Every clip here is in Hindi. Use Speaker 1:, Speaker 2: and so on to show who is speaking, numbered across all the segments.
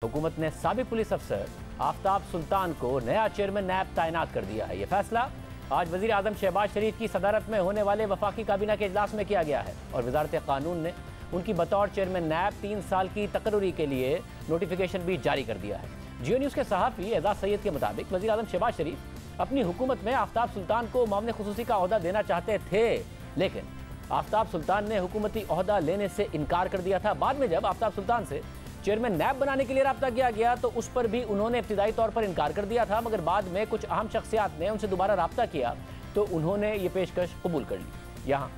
Speaker 1: हुकूमत ने साबिक पुलिस अफसर आफ्ताब सुल्तान को नया चेयरमैन नैब तैनात कर दिया है। यह फैसला आज वजीर आजम शहबाज शरीफ की सदारत में होने वाले वफाकी काबीना के इजलास में किया गया है और वजारत कानून ने उनकी बतौर चेयरमैन नैब 3 साल की तकर्री के लिए नोटिफिकेशन भी जारी कर दिया है। जियो न्यूज़ के सहाफ़ी एजाज सैयद के मुताबिक वजीर आजम शहबाज शरीफ अपनी हुकूमत में आफ्ताब सुल्तान को मामले खुसूसी का ओहदा देना चाहते थे, लेकिन आफ्ताब सुल्तान ने हुकूमती ओहदा लेने से इनकार कर दिया था। बाद में जब आफ्ताब सुल्तान से चेयरमैन नैब बनाने के लिए रब्ता किया गया तो उस पर भी उन्होंने इब्तिदाई तौर पर इनकार कर दिया था, मगर बाद में कुछ अहम शख्सियात ने उनसे दोबारा रब्ता किया तो उन्होंने ये पेशकश कबूल कर ली। यहाँ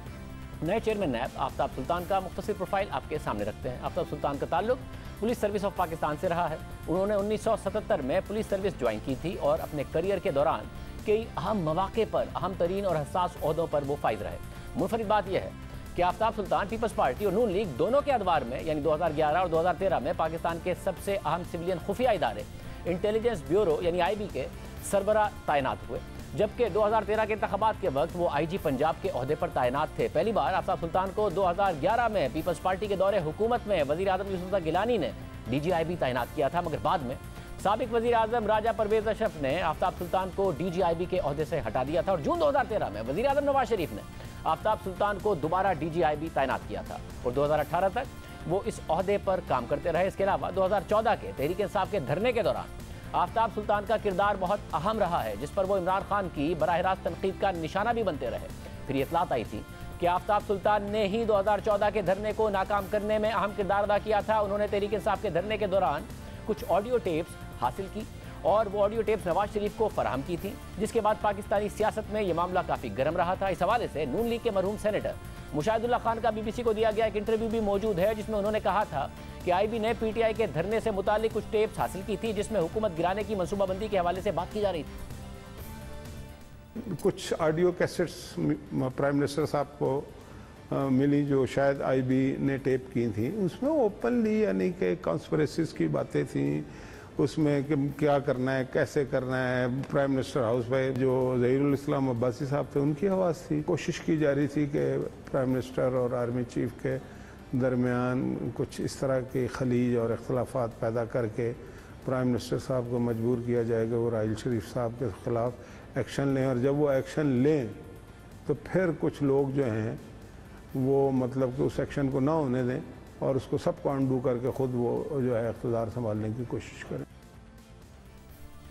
Speaker 1: नए चेयरमैन नैब आफ्ताब सुल्तान का मुख्तसर प्रोफाइल आपके सामने रखते हैं। आफ्ताब सुल्तान का ताल्लुक पुलिस सर्विस ऑफ पाकिस्तान से रहा है। उन्होंने 1977 में पुलिस सर्विस ज्वाइन की थी और अपने करियर के दौरान कई अहम मौके पर अहम तरीन और हसास ओहदों पर वो फाइज रहे। मुनफरिद बात यह है कि आफ्ताब सुल्तान पीपल्स पार्टी और नून लीग दोनों के अदवार में यानी 2011 और 2013 में पाकिस्तान के सबसे अहम सिविलियन खुफिया इदारे इंटेलिजेंस ब्यूरो यानी IB के सरबरा तैनात हुए, जबकि 2013 के इंतखाबात के वक्त वो IG पंजाब के ओहदे पर तैनात थे। पहली बार आफ्ताब सुल्तान को 2011 में पीपल्स पार्टी के दौरे हुकूमत में वज़ीर आज़म यूसुफ गिलानी ने DG IB तैनात किया था, मगर बाद में साबिक वज़ीर आज़म राजा परवेज अशरफ ने आफ्ताब सुल्तान को DG IB के ओहदे से हटा दिया था और जून 2013 में वज़ीर आज़म नवाज शरीफ ने आफ्ताब सुल्तान को दोबारा DG IB तैनात किया था और 2018 तक वो इस ओहदे पर काम करते रहे। इसके अलावा 2014 के तहरीक इंसाफ के धरने के दौरान आफ्ताब सुल्तान का किरदार बहुत अहम रहा है, जिस पर वो इमरान खान की बराह रास्त तनकीद का निशाना भी बनते रहे। फिर ये इत्तलात आई थी कि आफ्ताब सुल्तान ने ही 2014 के धरने को नाकाम करने में अहम किरदार अदा किया था। उन्होंने तहरीक इंसाफ के धरने के दौरान कुछ ऑडियो टेप्स हासिल की और वो ऑडियो टेप्स नवाज शरीफ को फराहम की थी, जिसके बाद पाकिस्तानी सियासत में ये मामला काफ़ी गर्म रहा था। इस हवाले से नून लीग के मरहूम सेनेटर मुशाहिदुल्लाह खान का BBC को दिया गया एक इंटरव्यू भी मौजूद है, जिसमें उन्होंने कहा था कि IB ने PTI के धरने से मुतालिक कुछ टेप्स हासिल की थी जिसमें हुकूमत गिराने की मनसूबाबंदी के हवाले से बात की जा रही थी।
Speaker 2: कुछ ऑडियो कैसेट्स प्राइम मिनिस्टर साहब को मिली जो शायद IB ने टेप की थी, उसमें ओपनली यानी कि कॉन्स्पिरेसीज की बातें थी, उसमें कि क्या करना है, कैसे करना है। प्राइम मिनिस्टर हाउस में जो ज़हीरुल इस्लाम अब्बासी साहब थे उनकी आवाज़ थी। कोशिश की जा रही थी कि प्राइम मिनिस्टर और आर्मी चीफ के दरमियान कुछ इस तरह की खलीज और इख्तलाफात पैदा करके प्राइम मिनिस्टर साहब को मजबूर किया जाएगा वो राहिल शरीफ साहब के ख़िलाफ़ एक्शन लें, और जब वो एक्शन लें तो फिर कुछ लोग जो हैं वो मतलब कि उस एक्शन को ना होने दें और उसको सबको अंडू करके ख़ुद वो जो है इक़्तिदार संभालने की कोशिश करें।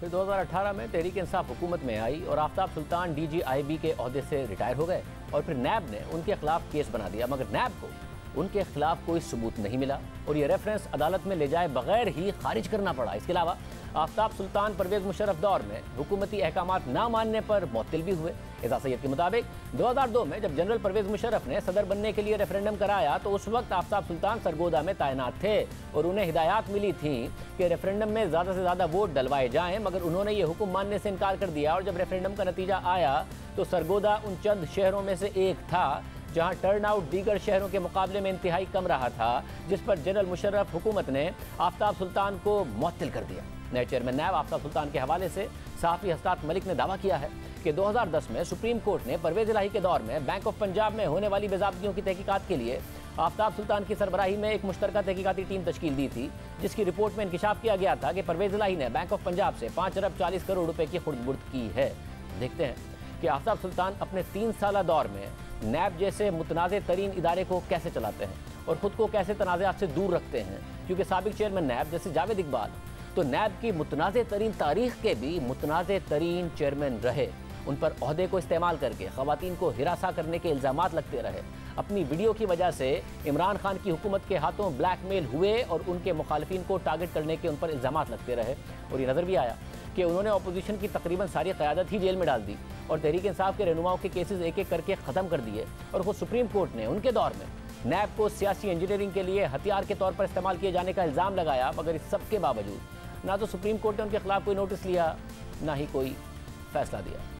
Speaker 1: फिर 2018 में तहरीक इंसाफ हुकूमत में आई और आफ्ताब सुल्तान DG IB के ओहदे से रिटायर हो गए और फिर नैब ने उनके खिलाफ केस बना दिया, मगर नैब को उनके खिलाफ कोई सबूत नहीं मिला और ये रेफरेंस अदालत में ले जाए बगैर ही खारिज करना पड़ा। इसके अलावा आफ्ताब सुल्तान परवेज मुशर्रफ दौर में हुकूमती अहकामात ना मानने पर मुअत्तिल भी हुए। एजाज सैयद के मुताबिक 2002 में जब जनरल परवेज मुशर्रफ ने सदर बनने के लिए रेफरेंडम कराया तो उस वक्त आफ्ताब सुल्तान सरगोदा में तैनात थे और उन्हें हिदायत मिली थी कि रेफरेंडम में ज़्यादा से ज़्यादा वोट डलवाए जाएँ, मगर उन्होंने ये हुक्म मानने से इनकार कर दिया और जब रेफरेंडम का नतीजा आया तो सरगोदा उन चंद शहरों में से एक था जहां टर्नआउट दीगर शहरों के मुकाबले में इंतहाई कम रहा था, जिस पर जनरल मुशर्रफ हुकूमत ने आफ्ताब सुल्तान को मुअत्तिल कर दिया। नए चेयरमैन नैब आफ्ताब सुल्तान के हवाले से सहाफ़ी हसनात मलिक ने दावा किया है कि 2010 में सुप्रीम कोर्ट ने परवेज इलाही के दौर में बैंक ऑफ पंजाब में होने वाली बेज़ाब्तियों की तहकीकात के लिए आफ्ताब सुल्तान की सरबराही में एक मुश्तरका तहकीकाती टीम तश्कील दी थी, जिसकी रिपोर्ट में इंकिशाफ किया गया था कि परवेज इलाही ने बैंक ऑफ पंजाब से 5 अरब 40 करोड़ रुपए की खुर्द-बुर्द की है। देखते हैं कि आफ्ताब सुल्तान अपने 3 साला दौर में नैब जैसे मुतनाज़े तरीन इदारे को कैसे चलाते हैं और ख़ुद को कैसे तनाज़ात से दूर रखते हैं, क्योंकि साबिक चेयरमैन नैब जैसे जावेद इकबाल तो नैब की मुतनाज़े तरीन तारीख़ के भी मुतनाज़े तरीन चेयरमैन रहे। उन पर ओहदे को इस्तेमाल करके ख़वातीन को हिरासा करने के इल्ज़ामात लगते रहे। अपनी वीडियो की वजह से इमरान खान की हुकूमत के हाथों ब्लैकमेल हुए और उनके मुखालिफिन को टारगेट करने के उन पर इल्ज़ामात लगते रहे और ये नज़र भी आया कि उन्होंने अपोजिशन की तकरीबन सारी क़यादत ही जेल में डाल दी और तहरीक इंसाफ के रहनुमाओं के केसेस एक एक करके ख़त्म कर दिए और ख़ुद सुप्रीम कोर्ट ने उनके दौर में नैब को सियासी इंजीनियरिंग के लिए हथियार के तौर पर इस्तेमाल किए जाने का इल्ज़ाम लगाया, मगर इस सब के बावजूद ना तो सुप्रीम कोर्ट ने उनके खिलाफ कोई नोटिस लिया ना ही कोई फैसला दिया।